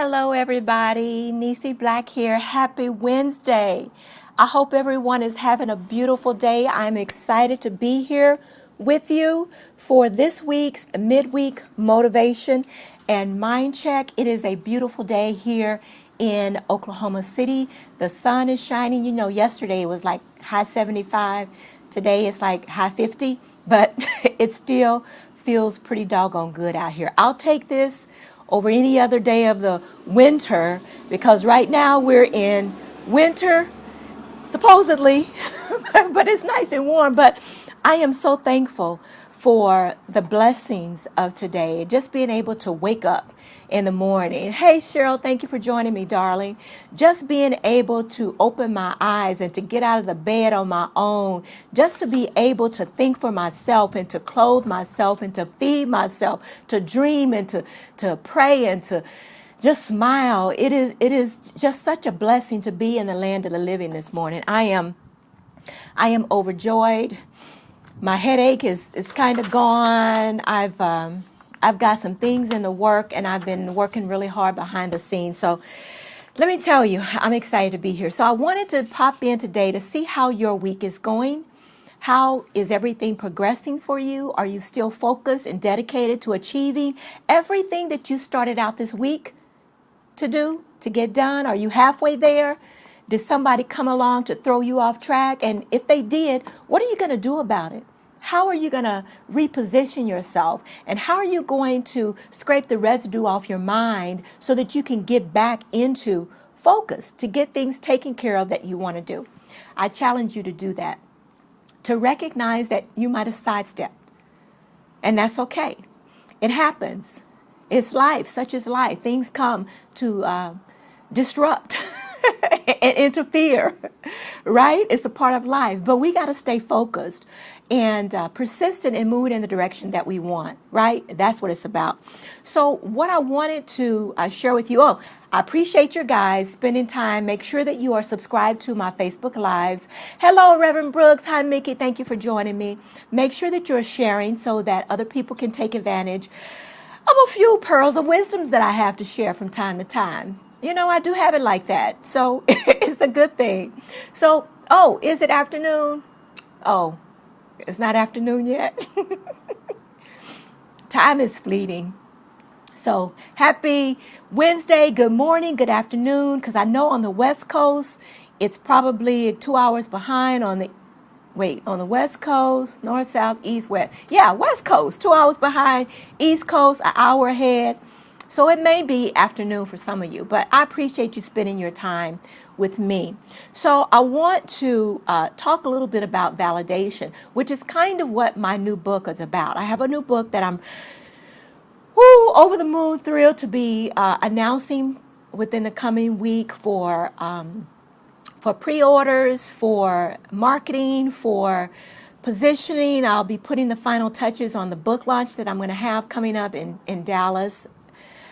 Hello, everybody. Niecy Black here. Happy Wednesday. I hope everyone is having a beautiful day. I'm excited to be here with you for this week's midweek motivation and mind check. It is a beautiful day here in Oklahoma City. The sun is shining. You know, yesterday it was like high 75. Today it's like high 50, but it still feels pretty doggone good out here. I'll take this over any other day of the winter because right now we're in winter, supposedly, but it's nice and warm. But I am so thankful for the blessings of today, just being able to wake up in the morning. Hey, Cheryl, thank you for joining me, darling. Just being able to open my eyes and to get out of the bed on my own, just to be able to think for myself and to clothe myself and to feed myself, to dream and to pray and to just smile. It is just such a blessing to be in the land of the living this morning. I am overjoyed. My headache is kind of gone. I've got some things in the work, and I've been working really hard behind the scenes. So let me tell you, I'm excited to be here. So I wanted to pop in today to see how your week is going. How is everything progressing for you? Are you still focused and dedicated to achieving everything that you started out this week to get done? Are you halfway there? Did somebody come along to throw you off track? And if they did, what are you going to do about it? How are you going to reposition yourself? And how are you going to scrape the residue off your mind so that you can get back into focus to get things taken care of that you want to do? I challenge you to do that, to recognize that you might have sidestepped, and that's okay. It happens. It's life, such is life. Things come to disrupt and interfere, right? It's a part of life. But we got to stay focused and persistent and move in the direction that we want, right? That's what it's about. So what I wanted to share with you, I appreciate your guys spending time. Make sure that you are subscribed to my Facebook Lives. Hello, Reverend Brooks. Hi, Mickey. Thank you for joining me. Make sure that you're sharing so that other people can take advantage of a few pearls of wisdoms that I have to share from time to time. You know, I do have it like that. So it's a good thing. So, is it afternoon? Oh, it's not afternoon yet. Time is fleeting. So happy Wednesday. Good morning, good afternoon. Because I know on the West Coast, it's probably 2 hours behind on the West Coast, North, South, East, West. Yeah, West Coast, 2 hours behind. East Coast, an hour ahead. So it may be afternoon for some of you, but I appreciate you spending your time with me. So I want to talk a little bit about validation, which is kind of what my new book is about. I have a new book that I'm over the moon thrilled to be announcing within the coming week for pre-orders, for marketing, for positioning. I'll be putting the final touches on the book launch that I'm going to have coming up in Dallas.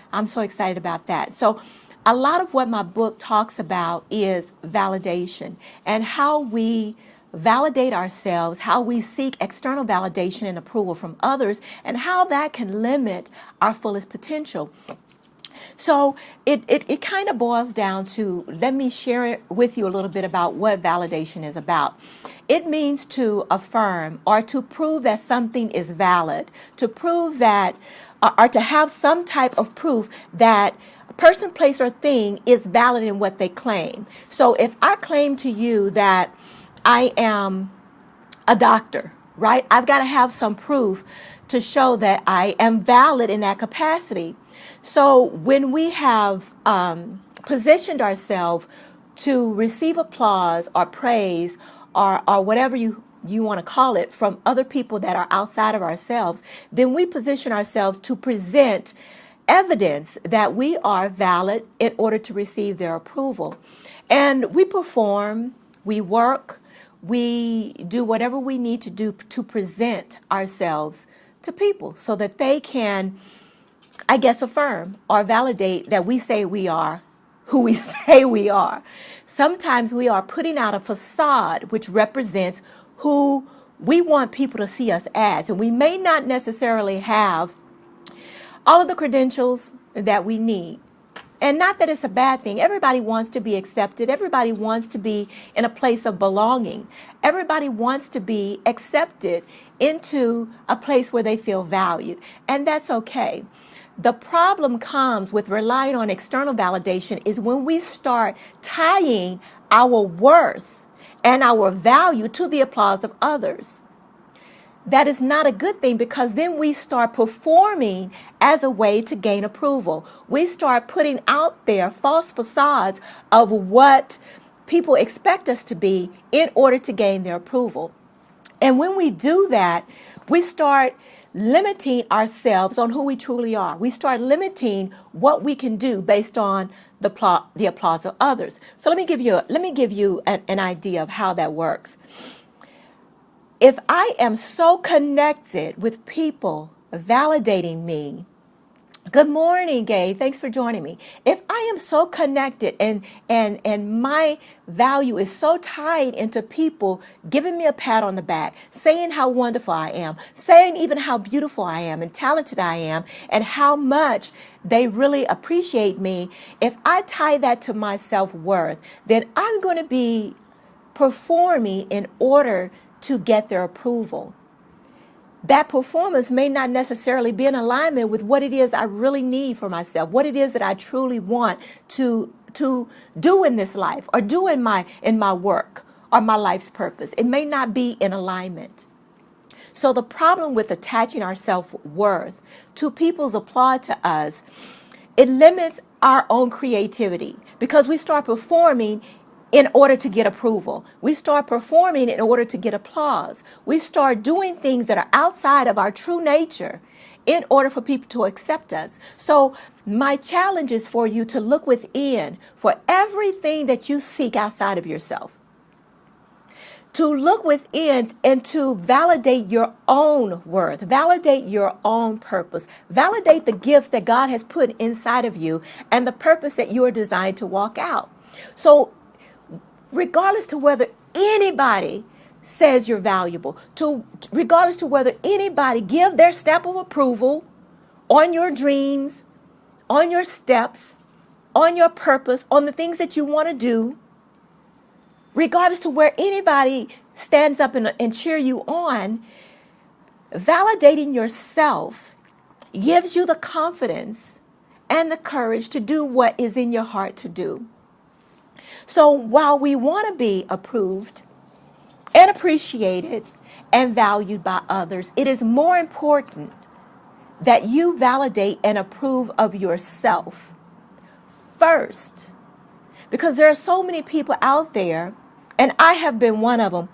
I'm so excited about that. So a lot of what my book talks about is validation and how we validate ourselves, how we seek external validation and approval from others, and how that can limit our fullest potential. So it kind of boils down to, let me share it with you a little bit about what validation is about. It means to affirm or to prove that something is valid, to prove that, or to have some type of proof that a person, place, or thing is valid in what they claim. So if I claim to you that I am a doctor, right? I've got to have some proof to show that I am valid in that capacity. So when we have positioned ourselves to receive applause or praise or whatever you want to call it from other people that are outside of ourselves, then we position ourselves to present evidence that we are valid in order to receive their approval. And we perform, we work, we do whatever we need to do to present ourselves to people so that they can, I guess, affirm or validate that we say we are who we say we are. Sometimes we are putting out a facade which represents who we want people to see us as. And we may not necessarily have all of the credentials that we need And not that it's a bad thing. Everybody wants to be accepted. Everybody wants to be in a place of belonging. Everybody wants to be accepted into a place where they feel valued. And that's okay. The problem comes with relying on external validation is when we start tying our worth and our value to the applause of others. That is not a good thing, because then we start performing as a way to gain approval. We start putting out there false facades of what people expect us to be in order to gain their approval. And when we do that, we start limiting ourselves on who we truly are. We start limiting what we can do based on the applause of others. So let me give you an idea of how that works. If I am so connected with people validating me, good morning, Gay. Thanks for joining me. If I am so connected and my value is so tied into people giving me a pat on the back, saying how wonderful I am, saying even how beautiful I am and talented I am, and how much they really appreciate me, if I tie that to my self-worth, then I'm going to be performing in order to get their approval. That performance may not necessarily be in alignment with what it is I really need for myself, what it is that I truly want to do in this life, or do in my work, or my life's purpose. It may not be in alignment. So the problem with attaching our self-worth to people's applause to us, it limits our own creativity, because we start performing in order to get approval. We start performing in order to get applause. We start doing things that are outside of our true nature in order for people to accept us. So my challenge is for you to look within for everything that you seek outside of yourself. To look within and to validate your own worth, validate your own purpose, validate the gifts that God has put inside of you and the purpose that you are designed to walk out. So regardless to whether anybody says you're valuable, regardless to whether anybody give their stamp of approval on your dreams, on your steps, on your purpose, on the things that you want to do, regardless to where anybody stands up and cheer you on, validating yourself gives you the confidence and the courage to do what is in your heart to do. So while we want to be approved and appreciated and valued by others, it is more important that you validate and approve of yourself first. Because there are so many people out there, and I have been one of them,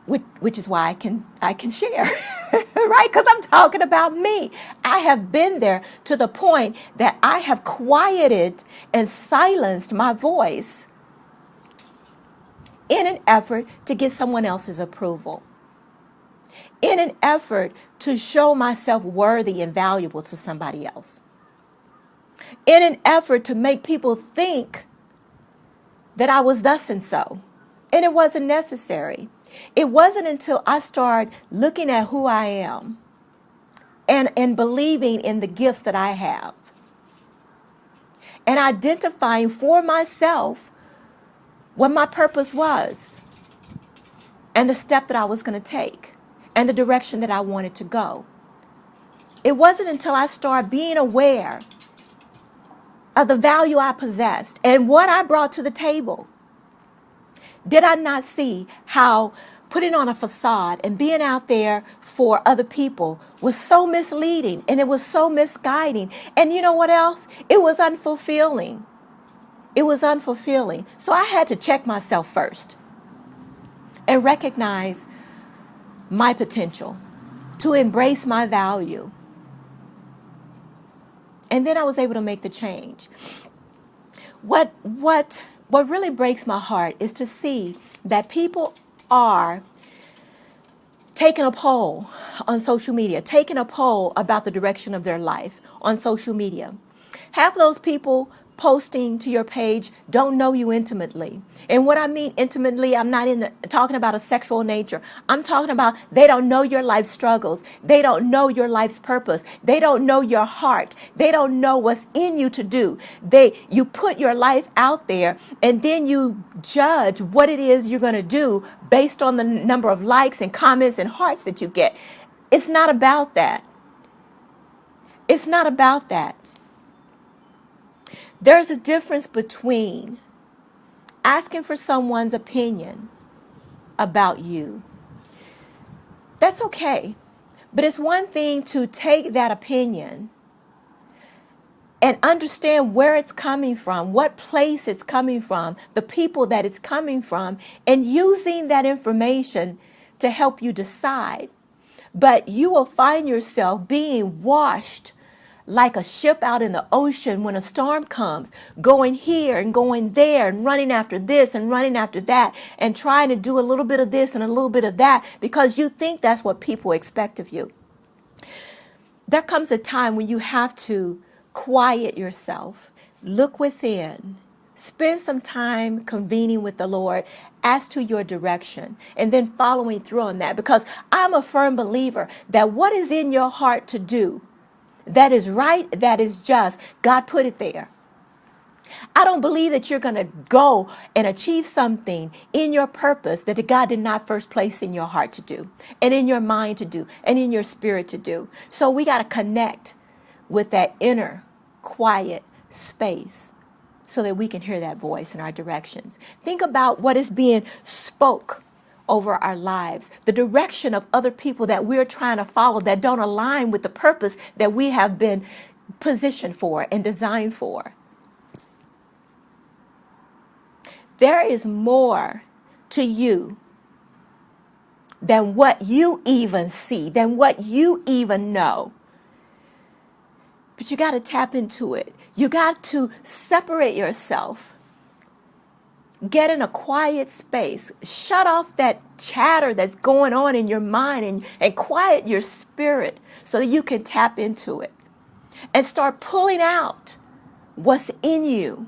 which is why I can share, right? Because I'm talking about me. I have been there to the point that I have quieted and silenced my voice in an effort to get someone else's approval, in an effort to show myself worthy and valuable to somebody else, in an effort to make people think that I was thus and so. And it wasn't necessary. It wasn't until I started looking at who I am and believing in the gifts that I have and identifying for myself what my purpose was and the step that I was going to take and the direction that I wanted to go. It wasn't until I started being aware of the value I possessed and what I brought to the table did I not see how putting on a facade and being out there for other people was so misleading, and it was so misguiding. And you know what else? It was unfulfilling. It was unfulfilling. So I had to check myself first and recognize my potential, to embrace my value. And then I was able to make the change. What really breaks my heart is to see that people are taking a poll on social media, taking a poll about the direction of their life on social media. Half of those people posting to your page don't know you intimately. And what I mean intimately, I'm not talking about a sexual nature. I'm talking about they don't know your life struggles. They don't know your life's purpose. They don't know your heart. They don't know what's in you to do. You put your life out there and then you judge what it is you're going to do based on the number of likes and comments and hearts that you get. It's not about that. It's not about that. There's a difference between asking for someone's opinion about you. That's okay. But it's one thing to take that opinion and understand where it's coming from, what place it's coming from, the people that it's coming from, and using that information to help you decide. But you will find yourself being washed like a ship out in the ocean when a storm comes, going here and going there and running after this and running after that and trying to do a little bit of this and a little bit of that because you think that's what people expect of you. There comes a time when you have to quiet yourself, look within, spend some time convening with the Lord as to your direction, and then following through on that, because I'm a firm believer that what is in your heart to do, that is right, that is just, God put it there. I don't believe that you're going to go and achieve something in your purpose that God did not first place in your heart to do, and in your mind to do, and in your spirit to do. So we got to connect with that inner quiet space so that we can hear that voice in our directions. Think about what is being spoke over our lives, the direction of other people that we're trying to follow that don't align with the purpose that we have been positioned for and designed for. There is more to you than what you even see, than what you even know. But you got to tap into it. You got to separate yourself. Get in a quiet space. Shut off that chatter that's going on in your mind and quiet your spirit so that you can tap into it. And start pulling out what's in you.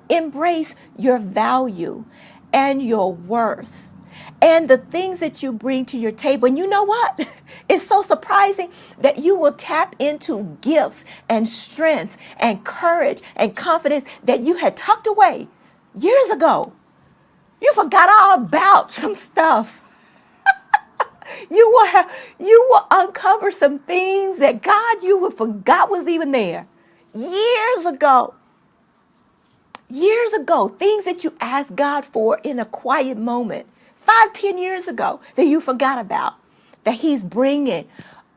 Embrace your value and your worth and the things that you bring to your table. And you know what? It's so surprising that you will tap into gifts and strengths and courage and confidence that you had tucked away years ago. You forgot all about some stuff. You will uncover some things that God, you would forgot was even there years ago. Years ago, things that you asked God for in a quiet moment, 5-10 years ago, that you forgot about, that He's bringing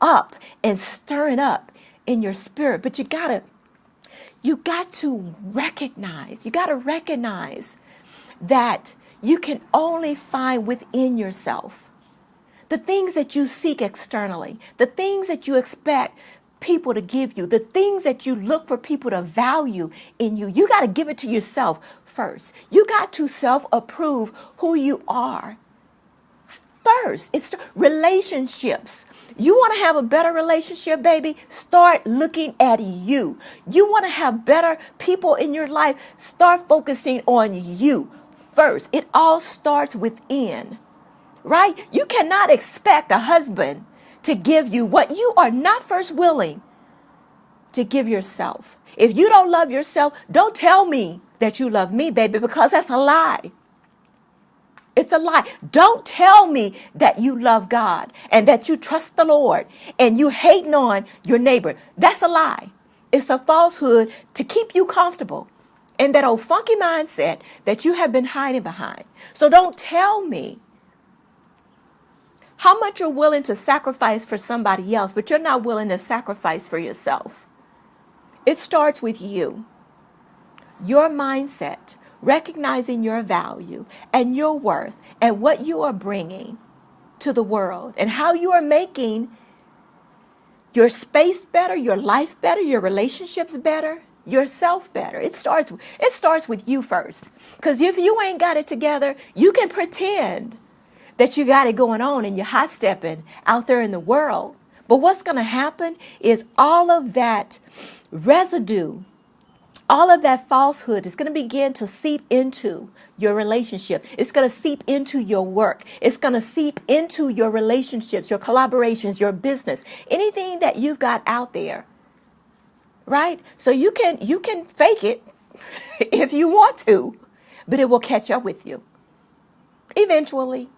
up and stirring up in your spirit. But you got to recognize that you can only find within yourself the things that you seek externally, the things that you expect people to give you, the things that you look for people to value in you. You got to give it to yourself first. You got to self-approve who you are first. It's relationships. You want to have a better relationship, baby? Start looking at you. You want to have better people in your life? Start focusing on you first. It all starts within, right? You cannot expect a husband to give you what you are not first willing to give yourself. If you don't love yourself, don't tell me that you love me, baby, because that's a lie. It's a lie. Don't tell me that you love God and that you trust the Lord and you hating on your neighbor. That's a lie. It's a falsehood to keep you comfortable in that old funky mindset that you have been hiding behind. So don't tell me how much you're willing to sacrifice for somebody else, but you're not willing to sacrifice for yourself. It starts with you, your mindset, recognizing your value and your worth and what you are bringing to the world and how you are making your space better, your life better, your relationships better, yourself better. It starts with you first. Because if you ain't got it together, you can pretend that you got it going on and you're hot stepping out there in the world. But what's going to happen is all of that residue all of that falsehood is going to begin to seep into your relationship. It's going to seep into your work. It's going to seep into your relationships, your collaborations, your business, anything that you've got out there, right? So you can fake it if you want to, but it will catch up with you. Eventually,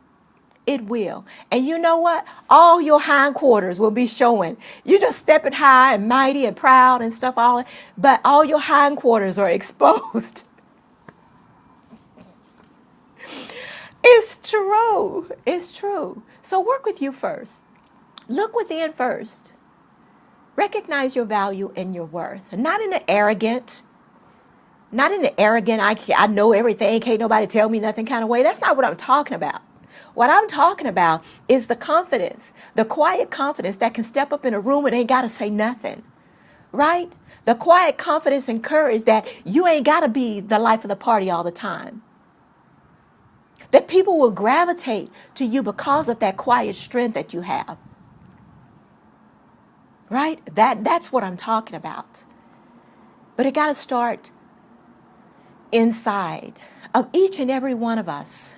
it will. And you know what? All your hindquarters will be showing. You're just stepping high and mighty and proud and stuff, all that, but all your hindquarters are exposed. It's true. It's true. So work with you first. Look within first. Recognize your value and your worth. Not in an arrogant, I know everything, can't nobody tell me nothing kind of way. That's not what I'm talking about. What I'm talking about is the confidence, the quiet confidence that can step up in a room and ain't got to say nothing, right? The quiet confidence and courage that you ain't got to be the life of the party all the time. That people will gravitate to you because of that quiet strength that you have. Right? That's what I'm talking about. But it got to start inside of each and every one of us.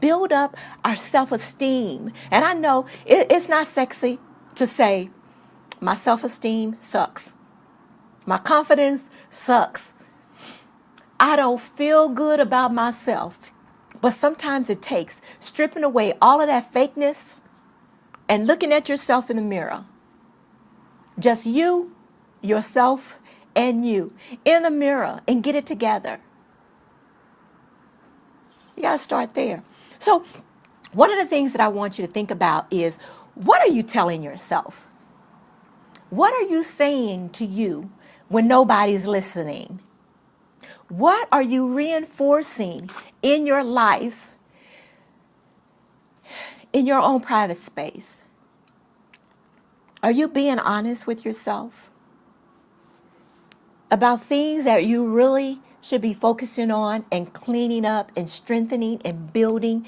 Build up our self-esteem. And I know it's not sexy to say, my self-esteem sucks. My confidence sucks. I don't feel good about myself. But sometimes it takes stripping away all of that fakeness and looking at yourself in the mirror. Just you, yourself, and you in the mirror and get it together. You got to start there. So one of the things that I want you to think about is, what are you telling yourself? What are you saying to you when nobody's listening? What are you reinforcing in your life, in your own private space? Are you being honest with yourself about things that you really should be focusing on and cleaning up and strengthening and building?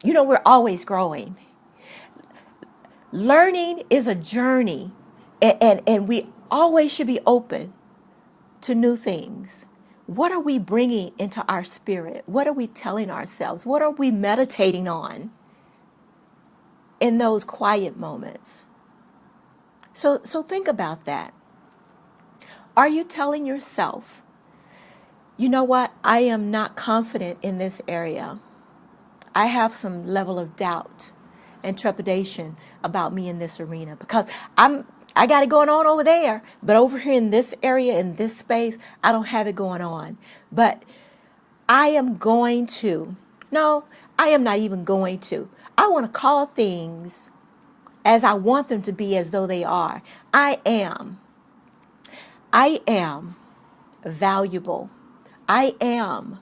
You know, we're always growing. Learning is a journey, and we always should be open to new things. What are we bringing into our spirit? What are we telling ourselves? What are we meditating on in those quiet moments? So think about that. Are you telling yourself, you know what, I am not confident in this area. I have some level of doubt and trepidation about me in this arena because I got it going on over there, but over here in this area, in this space, I don't have it going on. But I am going to, no, I am not even going to. I want to call things as I want them to be, as though they are. I am valuable. I am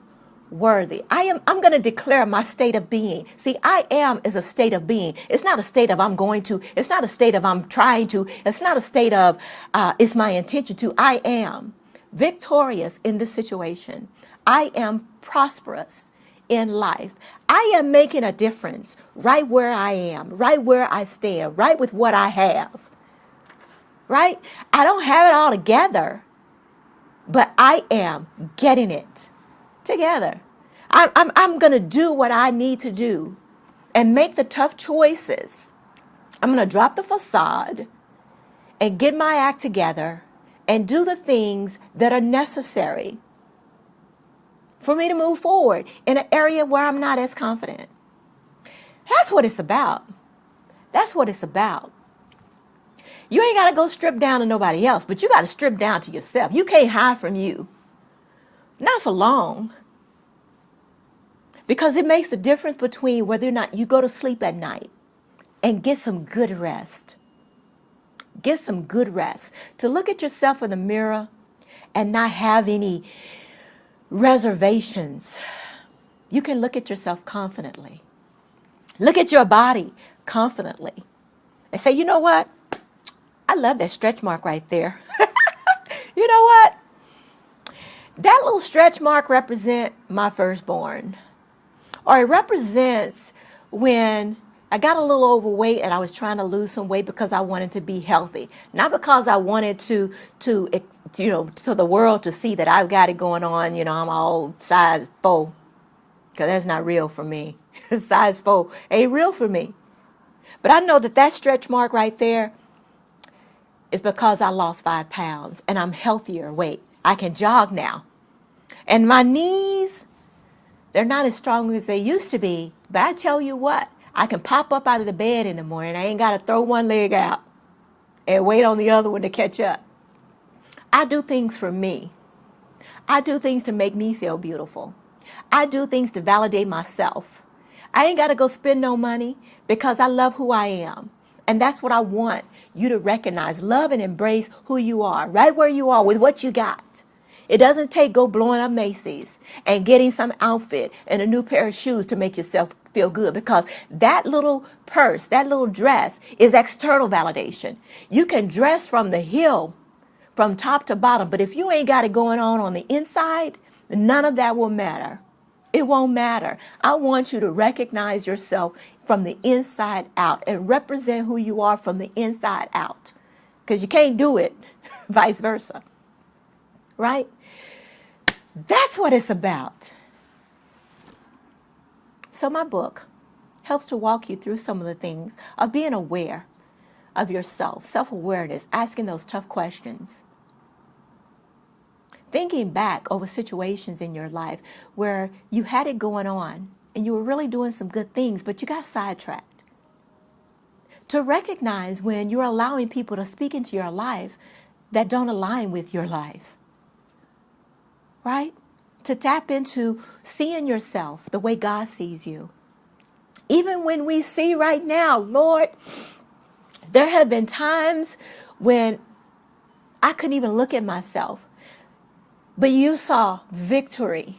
worthy. I'm going to declare my state of being. See, I am is a state of being. It's not a state of I'm going to. It's not a state of I'm trying to. It's not a state of it's my intention to. I am victorious in this situation. I am prosperous in life. I am making a difference right where I am, right where I stand, right with what I have. Right? I don't have it all together, but I am getting it together. I'm going to do what I need to do and make the tough choices. I'm going to drop the facade and get my act together and do the things that are necessary for me to move forward in an area where I'm not as confident. That's what it's about. That's what it's about. You ain't got to go strip down to nobody else, but you got to strip down to yourself. You can't hide from you. Not for long. Because it makes a difference between whether or not you go to sleep at night and get some good rest. Get some good rest. To look at yourself in the mirror and not have any reservations. You can look at yourself confidently. Look at your body confidently. And say, you know what? I love that stretch mark right there. You know what? That little stretch mark represents my firstborn. Or it represents when I got a little overweight and I was trying to lose some weight because I wanted to be healthy, not because I wanted to to the world to see that I've got it going on. I'm all size 4, because that's not real for me. Size 4 ain't real for me. But I know that stretch mark right there is because I lost 5 pounds and I'm healthier. Wait, I can jog now. And my knees, they're not as strong as they used to be. But I tell you what, I can pop up out of the bed in the morning. I ain't got to throw one leg out and wait on the other one to catch up. I do things for me. I do things to make me feel beautiful. I do things to validate myself. I ain't got to go spend no money because I love who I am. And that's what I want you to recognize. Love and embrace who you are, right where you are with what you got. It doesn't take go blowing up Macy's and getting some outfit and a new pair of shoes to make yourself feel good, because that little purse, that little dress is external validation. You can dress from the heel, from top to bottom, but if you ain't got it going on the inside, none of that will matter. It won't matter. I want you to recognize yourself from the inside out and represent who you are from the inside out, because you can't do it vice versa, right? That's what it's about. So my book helps to walk you through some of the things of being aware of yourself, self-awareness, asking those tough questions, thinking back over situations in your life where you had it going on and you were really doing some good things, but you got sidetracked. To recognize when you're allowing people to speak into your life that don't align with your life, right? To tap into seeing yourself the way God sees you. Even when we see right now, Lord, there have been times when I couldn't even look at myself, but you saw victory.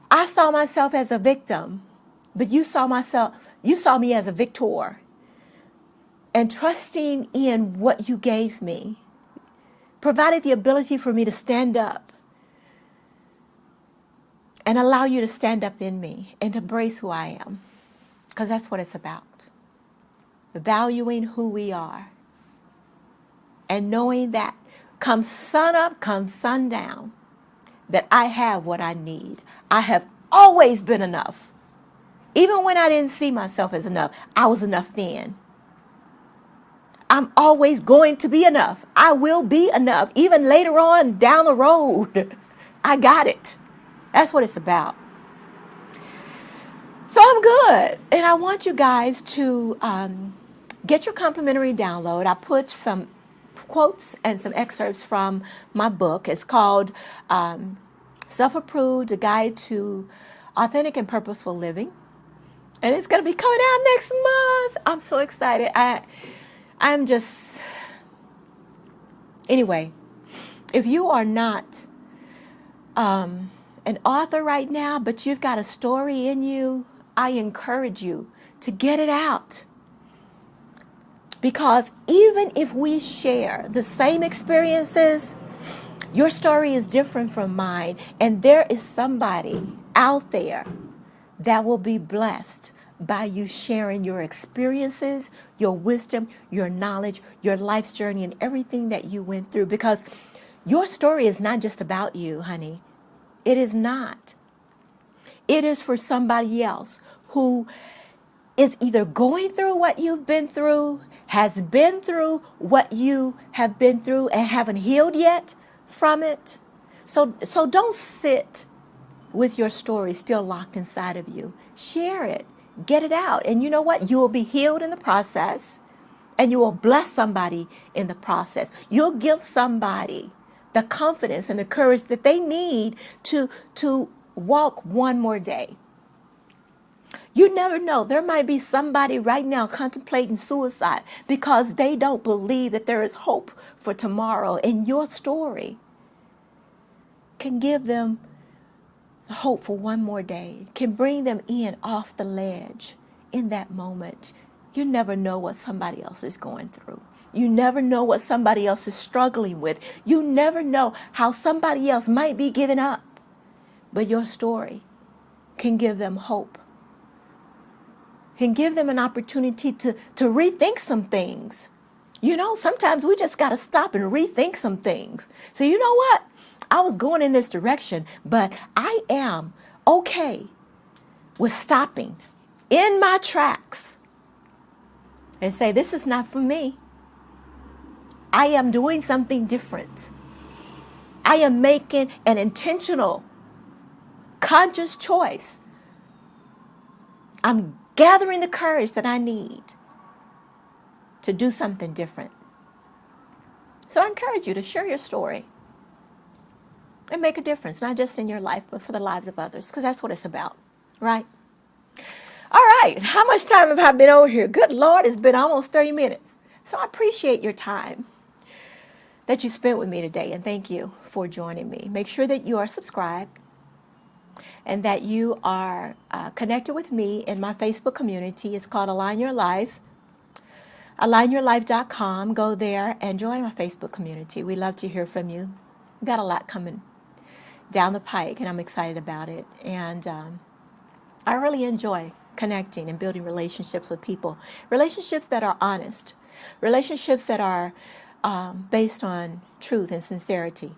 I saw myself as a victim, but you saw me as a victor. And trusting in what you gave me provided the ability for me to stand up and allow you to stand up in me and embrace who I am, because that's what it's about. Valuing who we are and knowing that come sun up, come sundown, that I have what I need. I have always been enough. Even when I didn't see myself as enough, I was enough then. I'm always going to be enough. I will be enough. Even later on down the road, I got it. That's what it's about. So I'm good. And I want you guys to get your complimentary download. I put some quotes and some excerpts from my book. It's called Self-Approved, A Guide to Authentic and Purposeful Living. And it's going to be coming out next month. I'm so excited. I'm just... Anyway, if you are not an author right now, but you've got a story in you, I encourage you to get it out. Because even if we share the same experiences, your story is different from mine. And there is somebody out there that will be blessed by you sharing your experiences, your wisdom, your knowledge, your life's journey, and everything that you went through. Because your story is not just about you, honey. It is not. It is for somebody else who is either going through what you've been through, has been through what you have been through and haven't healed yet from it. So don't sit with your story still locked inside of you. Share it. Get it out. And you know what? You will be healed in the process, and you will bless somebody in the process. You'll give somebody the confidence and the courage that they need to walk one more day. You never know. There might be somebody right now contemplating suicide because they don't believe that there is hope for tomorrow. And your story can give them hope for one more day, can bring them in off the ledge in that moment. You never know what somebody else is going through. You never know what somebody else is struggling with. You never know how somebody else might be giving up. But your story can give them hope. and give them an opportunity to rethink some things. You know, sometimes we just got to stop and rethink some things. So you know what? I was going in this direction, but I am okay with stopping in my tracks and say, this is not for me. I am doing something different. I am making an intentional, conscious choice. I'm gathering the courage that I need to do something different. So I encourage you to share your story and make a difference, not just in your life, but for the lives of others, because that's what it's about, right? All right, how much time have I been over here? Good Lord, it's been almost 30 minutes. So I appreciate your time that you spent with me today, and thank you for joining me. Make sure that you are subscribed and that you are connected with me in my Facebook community. It's called Align Your Life. AlignYourLife.com. Go there and join my Facebook community. We love to hear from you. We've got a lot coming down the pike, and I'm excited about it. And I really enjoy connecting and building relationships with people. Relationships that are honest. Relationships that are based on truth and sincerity.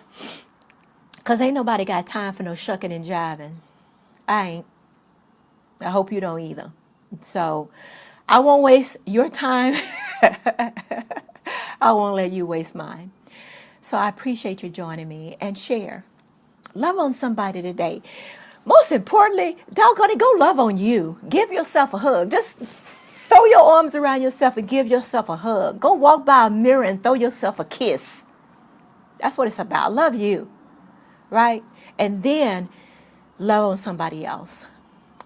Because ain't nobody got time for no shucking and jiving. I ain't. I hope you don't either. So I won't waste your time. I won't let you waste mine. So I appreciate you joining me, and share. Love on somebody today. Most importantly, doggone it, go love on you. Give yourself a hug. Just throw your arms around yourself and give yourself a hug. Go walk by a mirror and throw yourself a kiss. That's what it's about. Love you, right? And then love on somebody else.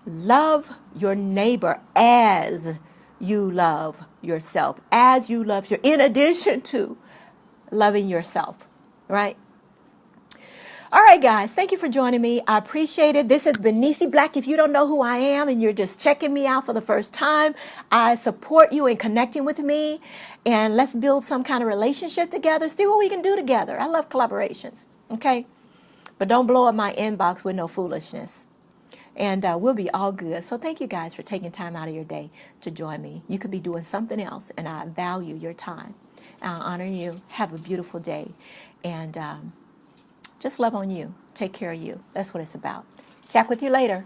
Love your neighbor as you love yourself, as you love in addition to loving yourself, right? All right, guys, thank you for joining me. I appreciate it. This has been Nisi Black. If you don't know who I am and you're just checking me out for the first time, I support you in connecting with me, and let's build some kind of relationship together, see what we can do together. I love collaborations, okay? But don't blow up my inbox with no foolishness. And we'll be all good. So thank you guys for taking time out of your day to join me. You could be doing something else, and I value your time. I honor you. Have a beautiful day. And just love on you. Take care of you. That's what it's about. Chat with you later.